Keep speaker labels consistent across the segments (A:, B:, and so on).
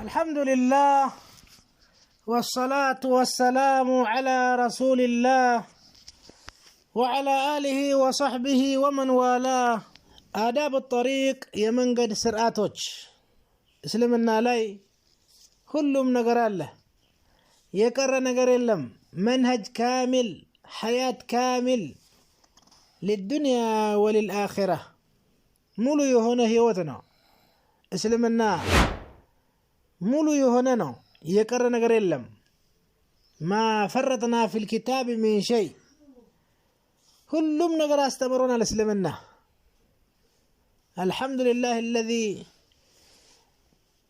A: الحمد لله والصلاة والسلام على رسول الله وعلى آله وصحبه ومن والاه. آداب الطريق يمن قد سرعاتوش اسلمنا لاي كلهم نقر الله يقر نقر اللهم منهج كامل حياة كامل للدنيا وللآخرة مولو يهونه هيوتنا اسلمنا مولو يهوننا يقر نقر اللهم ما فرطنا في الكتاب من شيء كلهم نقر استمرون الاسلمنا. الحمد لله الذي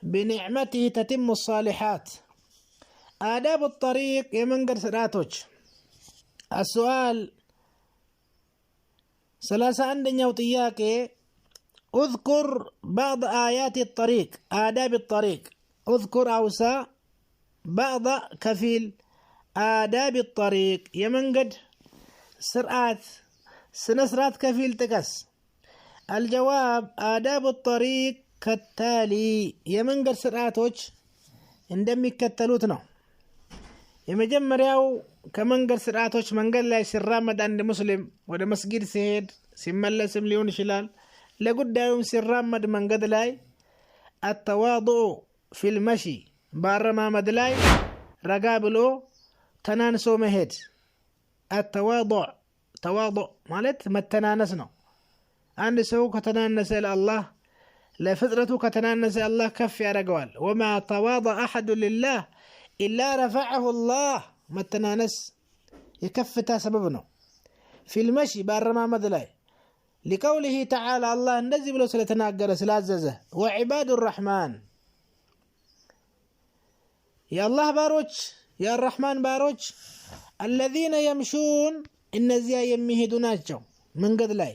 A: بنعمته تتم الصالحات. آداب الطريق يمن قد سراتوش. السؤال 30 وطياك اذكر بعض آيات الطريق آداب الطريق. اذكر أوسا بعض كفيل آداب الطريق يمن قد سرعات سنسرات كفيل تكس. الجواب آداب الطريق كالتالي يمن قد سرعاتوش اندمي كتلوتنا يمجمرياو كمن قد سرعاتوش من قد لا سرامد عند مسلم وده مسجد سيد سمالسم ليون شلال لقد دايوم سرامد من قد لاي التواضع في المشي بارما مدلاي رقابلو تنانسو مهد. التواضع تواضع مالت متنانسنا عند سو كتنانس الله لفطرته كتنانس الله كف يا رجوال. وما تواضع أحد لله إلا رفعه الله متنانس يكفتا سببنا في المشي بارما مدلاي لقوله تعالى الله نزل له سلتناقر سلاززه وعباد الرحمن يا الله باروج يا الرحمن باروج الذين يمشون إن زيا يمهدوناجو من قد لاي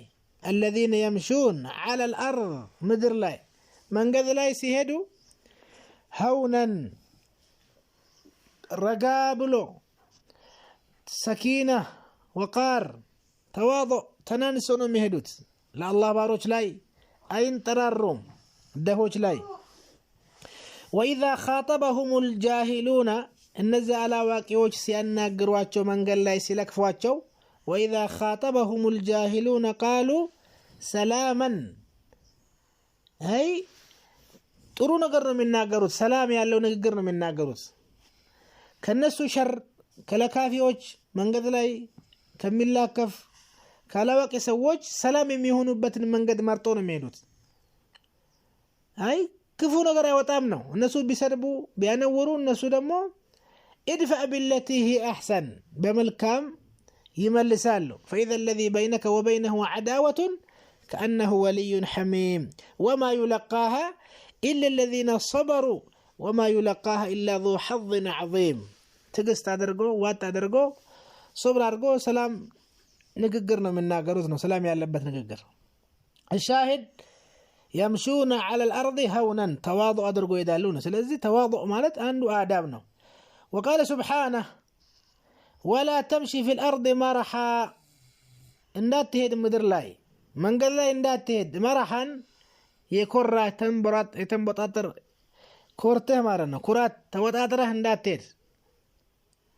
A: الذين يمشون على الأرض مدر لاي من قد لاي سيهدو هونا رقابلو سكينة وقار تواضع تنانسون مهدوت لا الله باروج لاي أين ترى الروم دهوج لاي. وإذا خاطبهم الجاهلون النزع على واقعوش سيانا قرواتشو من قال لاي سيلكفواتشو. وإذا خاطبهم الجاهلون قالوا سلاما هاي ጥሩ ነገር ነው የሚናገሩት ሰላም ያለው ንግግር ነው የሚናገሩት ከነሱ ሸር ከለካፊዎች መንገድ ላይ ከሚላከፍ ካላወቀ ሰዎች ሰላም የሚሆኑበትን መንገድ መርጦ ነው የሚሄዱት። አይ ክፉ ነገር አይወጣም ነው እነሱ ቢሰድቡ ቢያነውሩ እነሱ ደግሞ ادفع بالتي هي احسن በመልካም يملسال فإذا الذي بينك وبينه عداوة كأنه ولي حميم وما يلقاها إلا الذين صبروا وما يلقاها إلا ذو حظ عظيم. تقست أدرقو وات أدرقو صبر أدرقو سلام نققرنا من ناقروتنا سلام يالبت نققر. الشاهد يمشون على الأرض هونا تواضع أدرقو يدالون سلزي تواضع مالت عنده آدابنا. وقال سبحانه ولا تمشي في الأرض مرحا اندات تهد مدر لاي من قال لاي اندات تهد مرحا يكرر تنبطاطر كورته مارنا كرات توطاطره اندات تهد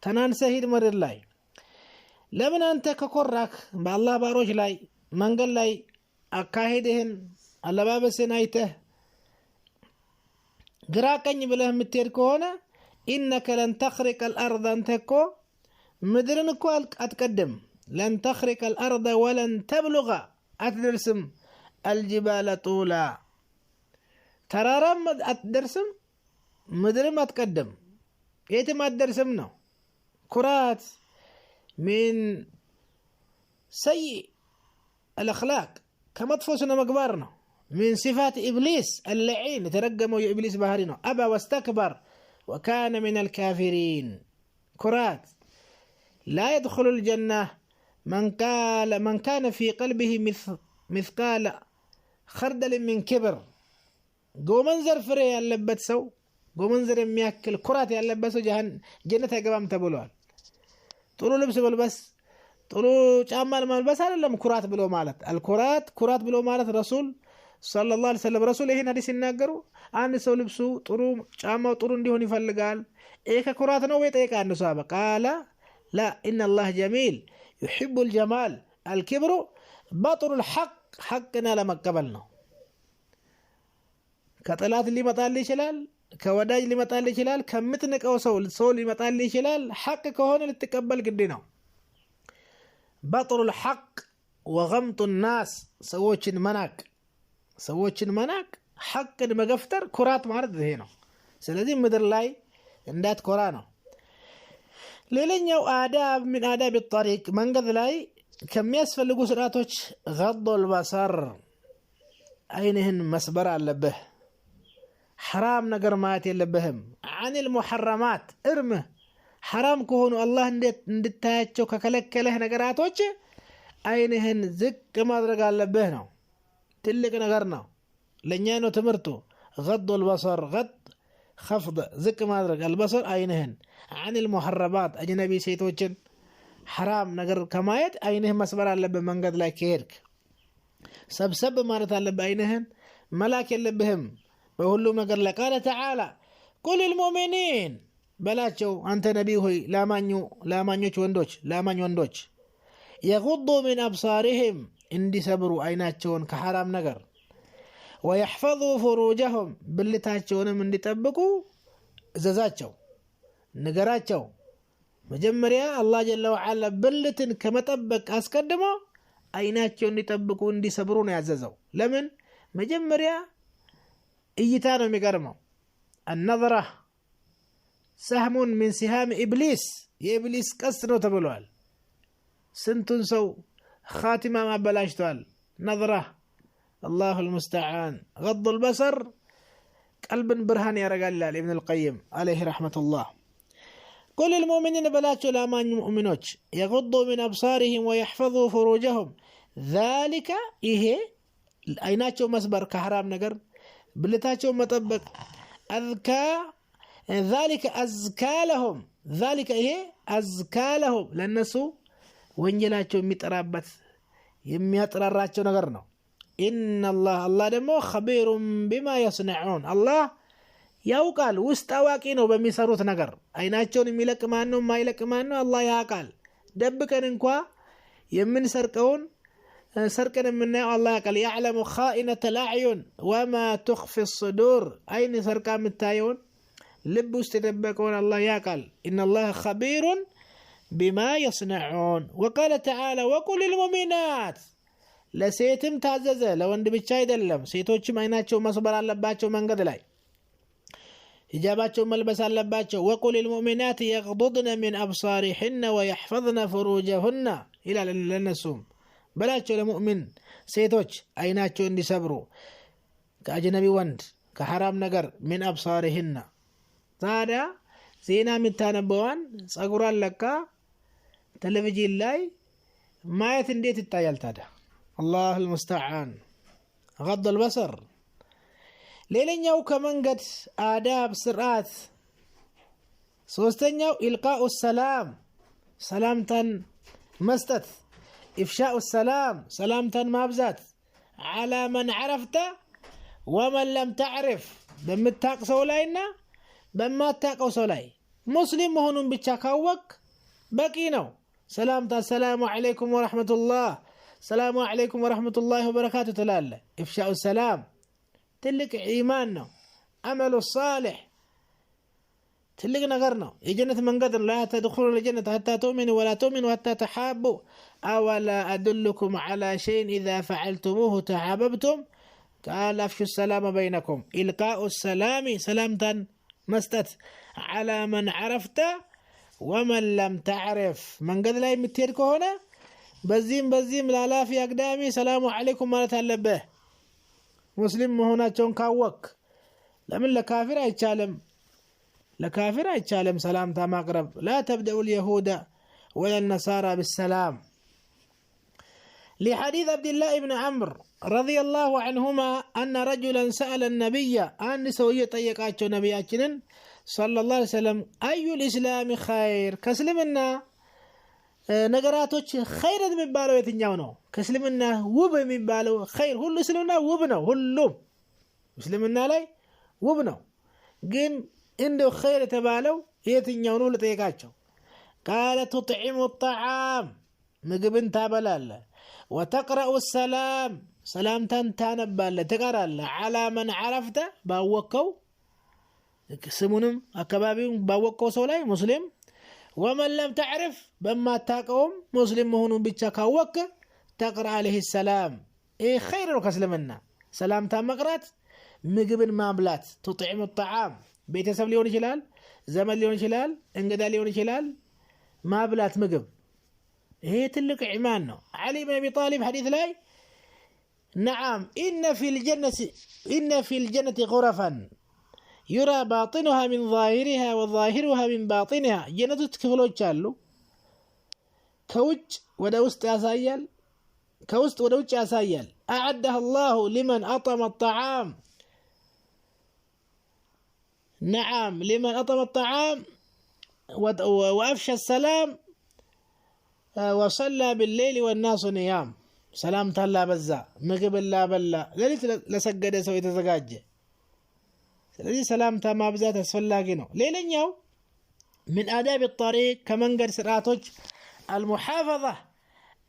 A: تنانسه هيد مدر لاي لمن أنت ككراك بالله باروج لاي من قال لاي أكاهدهن اللبابسن ايته قراقن بله متير كونا إنك لن تخرق الأرض أنتكو مدرن كو أتقدم لن تخرق الأرض ولن تبلغ أتدرسم الجبال طولا ترارم أتدرسم مدرن أتقدم يتم أتدرسمنا كرات من سيء الأخلاق كما تفوسنا مقبارنا من صفات إبليس اللعين ترقموا يا إبليس بهارنا أبى واستكبر وكان من الكافرين. كرات لا يدخل الجنة من كان في قلبه مثقال خردل من كبر. قو منزر فري يلبت سو قو منزر يمياكل كرات يلبت سو جنة يقبام تبولوال طولو لبس بلبس طولو جامال مالبس على لم كرات بلو مالت الكرات كرات بلو مالت رسول صلى الله عليه وسلم رسول هنا حديث يناغروا አንድ ሰው ልብሱ ጥሩ ጫማው ጥሩ እንዲሆን ይፈልጋል ከኩራት ነው ወይ ጠይቃ አንዱ ሰሃባ ቃለ لا إن الله جميل يحب الجمال الكبر بطر الحق حقنا لما قبلنا كطلات اللي مطال يشلال كوداج اللي مطال يشلال كمتنقው ሰው ሊመጣል ይችላል حق ከሆነ ልትቀበል ግድ ነው بطر الحق وغمط الناس ሰዎችን መናቅ حقን መገፍተር ኩራት ማለት ይሄ ነው ስለዚህ ምድር ላይ እንዳትኮራ ነው ሌላኛው አዳብ من آداب الطريق መንገድ ላይ ከሚያስፈልጉ ስርዓቶች غض البصر አይንህን መስበር አለብህ حرام ነገር ማየት የለብህም عن المحرمات ارمه حرام ከሆኑ አላህ እንድታያቸው ከከለከለህ ነገራቶች አይንህን ዝቅ ማድረግ አለብህ ነው ትልቅ ነገር ነው ለኛ ነው ትምርቱ غض البصر غض خفض ዝቅ ማድረግ البصر አይንህን عن المحرمات اجنبي ሴቶችን حرام ነገር ከማየት አይንህን መስበር አለብህ መንገድ ላይ ከሄድክ ሰብሰብ ማለት አለብህ አይንህን መላክ የለብህም በሁሉም ነገር ላይ قال تعالى قل للمؤمنين በላቸው አንተ ነብይ ሆይ ላማኞች ወንዶች يغضوا من أبصارهم እንዲሰብሩ አይናቸውን ከሐራም ነገር ويحفظوا فروجهم ብልታቸውንም እንዲጠብቁ እዘዛቸው ንገራቸው መጀመሪያ አላህ ጀለ ወዐላ ብልትን ከመጠበቅ አስቀድሞ አይናቸውን እንዲጠብቁ እንዲሰብሩ ነው ያዘዘው ለምን መጀመሪያ እይታ ነው የሚቀርመው النظرة سهم من سهام إبليس የኢብሊስ ቀስት ነው ተብሏል ስንቱን ሰው خاتمة ما بلاشتوال نظرة الله المستعان غض البصر قلب برهان يا رجال ابن القيم عليه رحمة الله كل المؤمنين بلاتشو لامان مؤمنوش يغضوا من أبصارهم ويحفظوا فروجهم ذلك إيه أيناتشو مسبر كحرام نقر بلتاتشو مطبق ذلك أزكى لهم لأنسو ወንጀላቸው የሚጠራበት የሚያጠራራቸው ነገር ነው ان الله ደግሞ خبير بما يصنعون الله ያውቃል ውስጥ አዋቂ ነው በሚሰሩት ነገር አይናቸውን የሚለቅ ማን ነው ማይለቅ ማን ነው አላህ ያውቃል ደብቀን እንኳን የምንሰርቀውን ሰርቀን የምናየው አላህ ያውቃል يعلم خائنة الأعين وما تخفي الصدور አይን ሰርቃ የምታየውን ልብ ውስጥ የደበቀውን አላህ ያውቃል ان الله خبير بما يصنعون وقال تعالى وقل للمؤمنات ለሴትም ታዘዘ ለወንድ ብቻ አይደለም ሴቶችም አይናቸው መስበር አለባቸው መንገድ ላይ ሂጃባቸው መልበስ አለባቸው وقل للمؤمنات يغضضن من أبصارهن ويحفظن فروجهن إلى للنسوم በላቸው ለሙእሚን ሴቶች አይናቸው እንዲሰብሩ ከአጅነቢ ወንድ ከሐራም ነገር من أبصارهن ታዲያ ዜና የምታነበዋን ጸጉሯን ለካ ቴሌቪዥን ላይ ማየት እንዴት ይታያል ታዲያ الله المستعان غض البصر ሌላኛው ከመንገድ አዳብ ስርዓት ሶስተኛው ኢልቃኡ ሰላም ሰላምታን መስጠት ኢፍሻኡ ሰላም ሰላምታን ማብዛት على من عرفت ومن لم تعرف በምታውቅ ሰው ላይና በማታውቀው ሰው ላይ ሙስሊም መሆኑን ብቻ ካወቅ በቂ ነው ሰላምታ ሰላሙ አለይኩም ወራህመቱላህ ሰላሙ አለይኩም ወራህመቱላሂ ወበረካቱ ተላለ ኢፍሻኡ ሰላም ትልቅ ኢማን ነው አመሉ ሷሊህ ትልቅ ነገር ነው የጀነት መንገድ لا تدخلون الجنة حتى تؤمنوا ولا تؤمنوا حتى تحابوا أولا أدلكم على شيء إذا فعلتموه تحاببتم قال أفشوا السلام بينكم إلقاء السلام سلامتا مستت على من عرفت ومن لم تعرف من قد لا يمتيرك هنا بزيم لا في أقدامي سلام عليكم ما نتعلبه مسلم هنا تون كاوك لمن لكافر يتشالم سلام تا مقرب لا تبدأ اليهود ولا النصارى بالسلام لحديث عبد الله بن عمرو رضي الله عنهما أن رجلا سأل النبي أن سوية طيقاتشو نبياتشن صلى الله عليه وسلم أي الإسلام خير كسلمنا ነገራቶች خير የሚባለው የትኛው ነው ከእስልምና ውብ የሚባለው خير ሁሉ እስልምና ውብ ነው ሁሉም እስልምና ላይ وبنو جن عنده خير تبالو يتنيونو لطيقاتشو قال تطعم الطعام مقبن تابلال وتقرأ السلام سلامتان تانبال تقرأ على من عرفت باوكو سمونم أكبابيم باوكو سولاي مسلم ومن لم تعرف بما تاقوم مسلم مهونون بيتشاكاوك تقرأ عليه السلام إيه خير لك أسلمنا سلامتان مقرات مقبن مابلات تطعم الطعام بيتسب ليون شلال زمن ليون شلال انقدا ليون شلال مابلات مقب هي تلك عمانه علي بن أبي طالب حديث لاي نعم إن في الجنة غرفا يرى باطنها من ظاهرها وظاهرها من باطنها جنة تكفلو تشالو كوج ودوست أسايل كوست ودوج أسايل أعدها الله لمن أطم الطعام نعم لمن أطم الطعام وأفشى السلام وصلى بالليل والناس نيام سلام تلا بزا مقبل لا بلا ليلت لسجد سوي تزجاج ስለዚህ ሰላምታ ማብዛት አስፈላጊ ነው ሌላኛው من آداب الطريق كمان قد سراتوج المحافظة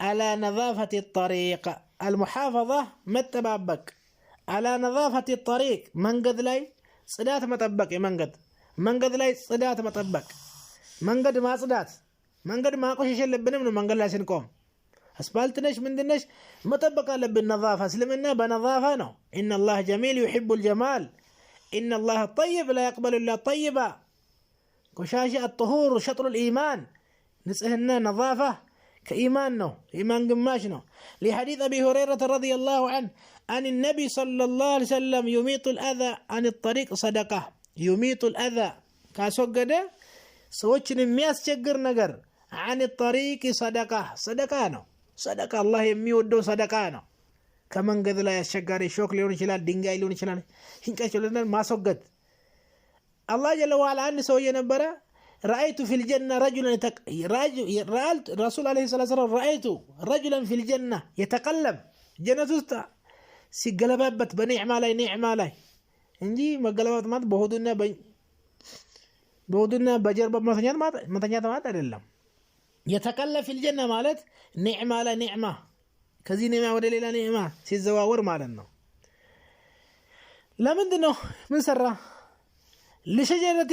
A: على نظافة الطريق المحافظة متبابك على نظافة الطريق من قد لاي صدات مطبق من قد لاي صدات مطبق من قد ما صدات من قد ما قشش لبنا من قد لا سنقوم أسبالتنش من دنش مطبق بالنظافة سلمنا بنظافة نو إن الله جميل يحب الجمال إن الله طيب لا يقبل إلا طيبا كشاشة الطهور شطر الإيمان نسألنا نظافة كإيماننا إيمان قماشنا لحديث أبي هريرة رضي الله عنه أن النبي صلى الله عليه وسلم يميط الأذى عن الطريق صدقة يميط الأذى كاسوغده سوچن مياس شجر نجر عن الطريق صدقة الله يميودو صدقة كمان قد لا يشجر الشوك ليون شلال دينجاي ليون شلال هنكا شلال ما سوغد الله جل وعلا أن سوي نبرة رأيت في الجنة رجلا رأيت الرسول عليه الصلاة والسلام رأيت رجلا في الجنة يتقلب جنة سيقلبات بنعمة لاي انجي ما قلبات مات بهودنا بجرب مثنيات مات أدلم يتقلب في الجنة مالت نعمة لا نعمة كذي نعمة ولا ليلة نعمة سيزواور مالنا لمن دنو من سرة لشجرة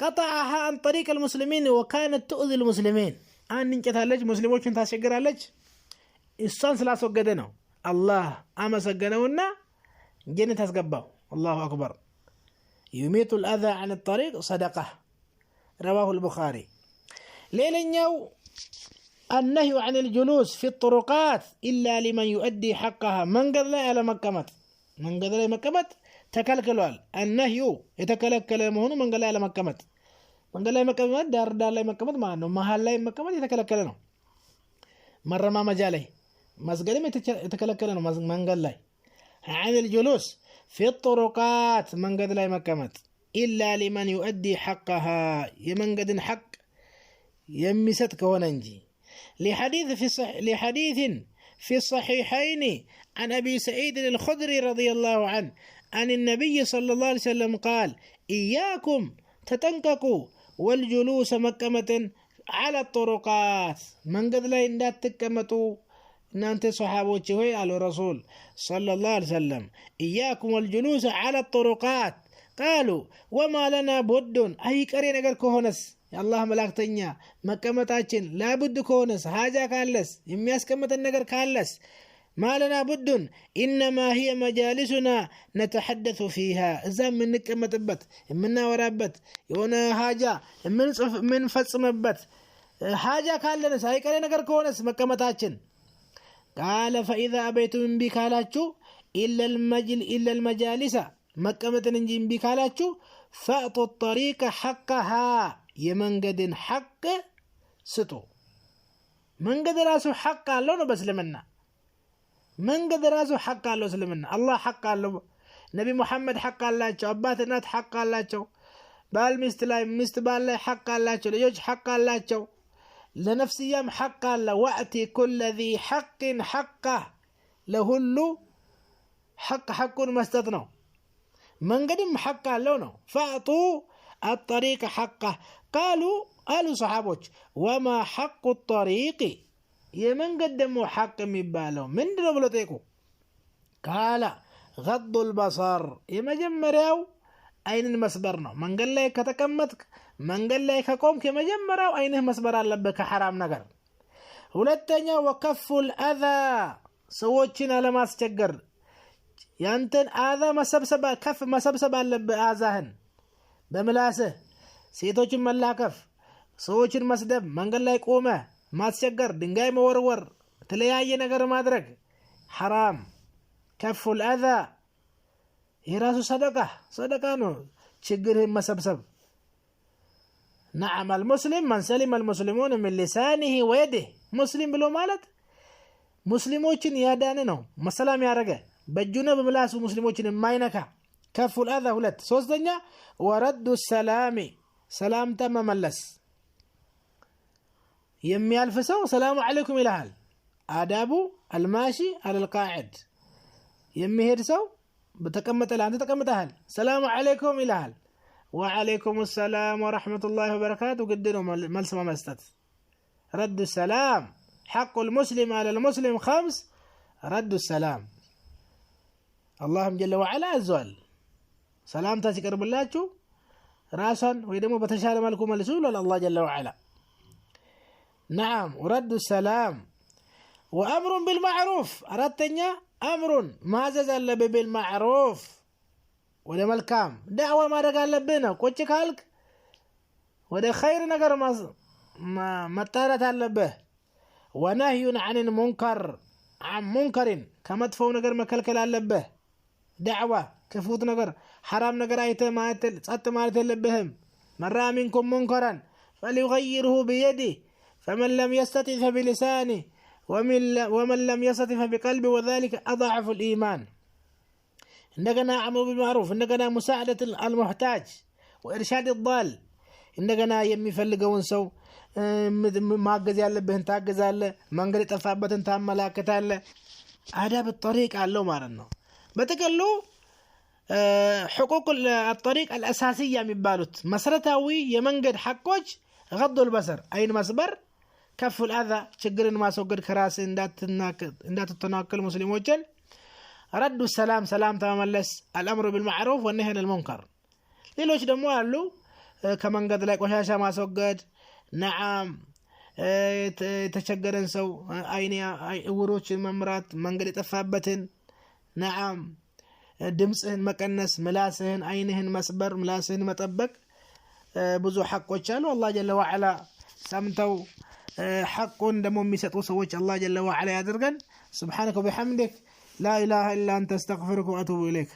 A: قطعها عن طريق المسلمين وكانت تؤذي المسلمين أن ننكتها مسلمون كنت هشجر لج الصنص لا سجدنا الله أما سجنونا جنة هسقبه الله أكبر يميت الأذى عن الطريق صدقة رواه البخاري ليلن النهي عن الجلوس في الطرقات إلا لمن يؤدي حقها من قد لا على مكمت تكلكلوال النهي يتكلكل مهون من قال لا مكمت من قال لا مكمت دار لا مكمت ما انه محل لا مكمت يتكلكلنا مره ما مجاله مسجد يتكلكلنا من قال لا عن الجلوس في الطرقات من قد لا مكمت إلا لمن يؤدي حقها يمن قد حق يمستك وننجي لحديث في الصحيحين عن أبي سعيد الخدري رضي الله عنه عن النبي صلى الله عليه وسلم قال إياكم تتنككوا والجلوس مكمة على الطرقات من قد لا يندات تكمتوا نانت صحابه شوي على الرسول صلى الله عليه وسلم إياكم والجلوس على الطرقات قالوا وما لنا بد أي كرين أقل كهونس يا الله ملاكتنيا مكمتاችን لابد كهونس حاجة كالس يمياس كمت النقر كالس ما لنا بد إنما هي مجالسنا نتحدث فيها إذا من نكمتبت من ورابت يونا حاجة من فصمبت حاجة كالنس هاي كرين أقل كهونس مكمتاችን قال فإذا أبيتم بكالاتشو إلا المجالس مكمة ننجم بكالاتشو فأعطوا الطريق حقها يمنقد حق ستو منقد راسو حق قالوا بسلمنا منقد راسو حق قالوا سلمنا الله حق قالوا نبي محمد حق قالاتشو أبات النات حق قالاتشو بالمستلاي مستبال حق قالاتشو ليوج حق قالاتشو لنفسيام حق قال وأتي كل ذي حق حقه لهلو حق مستثنى من قدم حق لونه فأعطوا الطريق حقه قالوا صحابوች وما حق الطريق يمن قدموا حق ميبالو من دنو بلو تيكو قال غض البصر يمجمرياو አይንን መስበር ነው መንገድ ላይ ከተቀመጥክ መንገድ ላይ ከቆምክ የመጀመሪያው አይንህ መስበር አለበት ከሐራም ነገር ሁለተኛ ወከፉል አዛ ሰዎችን አለማስቸገር ያንተን አዛ መሰብሰብ አለበት አዛህን በምላስህ ሴቶችን መላከፍ ሰዎችን መስደብ መንገድ ላይ ቆመ ማስቸገር ድንጋይ መወርወር ተለያየ ነገር ማድረግ حرام ከፉል አዛ يراسو صدقة نو تشجرهم مسبسب نعم المسلم من سلم المسلمون من لسانه ويده مسلم بلو مالت مسلموچن ياداننو مسلام يارجه بجونه بملاسو مسلموچن ماينكا كفوا الاذى ሁለት ሶስተኛ ورد السلام سلام تمملس የሚያልፍ ሰው ሰላም አለይኩም ይላል አዳቡ الماشي على القاعد የሚሄድ ሰው بتقمت الآن تقمتها السلام عليكم إلهال وعليكم السلام ورحمة الله وبركاته قدنوا ملسمة مستد رد السلام حق المسلم على المسلم 5 رد السلام اللهم جل وعلا الزوال سلام تاسي قرب الله راسا ويدمو بتشال مالكم الرسول الله جل وعلا نعم ورد السلام وأمر بالمعروف أردتني أمر ما زال بالمعروف وده ملكام دعوة ما رجال لبنا كوتش كالك وده خير نجر ما تارت على به ونهي عن المنكر عن منكر كما تفو نجر ما كلكل على به دعوة كفوت نجر حرام نجر أيته ما ما تلبهم من رأى منكم منكرا فليغيره بيده فمن لم يستطع فبلسانه ومن لم يستطع بقلبه وذلك أضعف الإيمان إننا أمر بالمعروف إننا مساعدة المحتاج وإرشاد الضال إننا يمي فلقون سو ما أجز يالله بهن تاجز يالله ما نقدر تثبت أنت ملاكة يالله آداب الطريق على مارنه بتقلو حقوق الطريق الأساسية من بالوت مسرتاوي يمنقد حقوج غض البصر أين مسبر كف الأذى شجرن ما سوقد كراس إن تتناقل مسلموجن رد السلام سلام تملس الأمر بالمعروف والنهي عن المنكر ليش دمو قالوا كمان قد لك وشاشة ما سوقد نعم تشجرن سو أيني وروش الممرات من قد تثبتن نعم دمسهن مكنس ملاسهن عينهن مسبر ملاسهن مطبق بزو حق وشالو الله جل وعلا سمتو حقون دمو ميسطو سوچ الله جل وعلا يدرغن سبحانك وبحمدك لا اله الا انت استغفرك واتوب اليك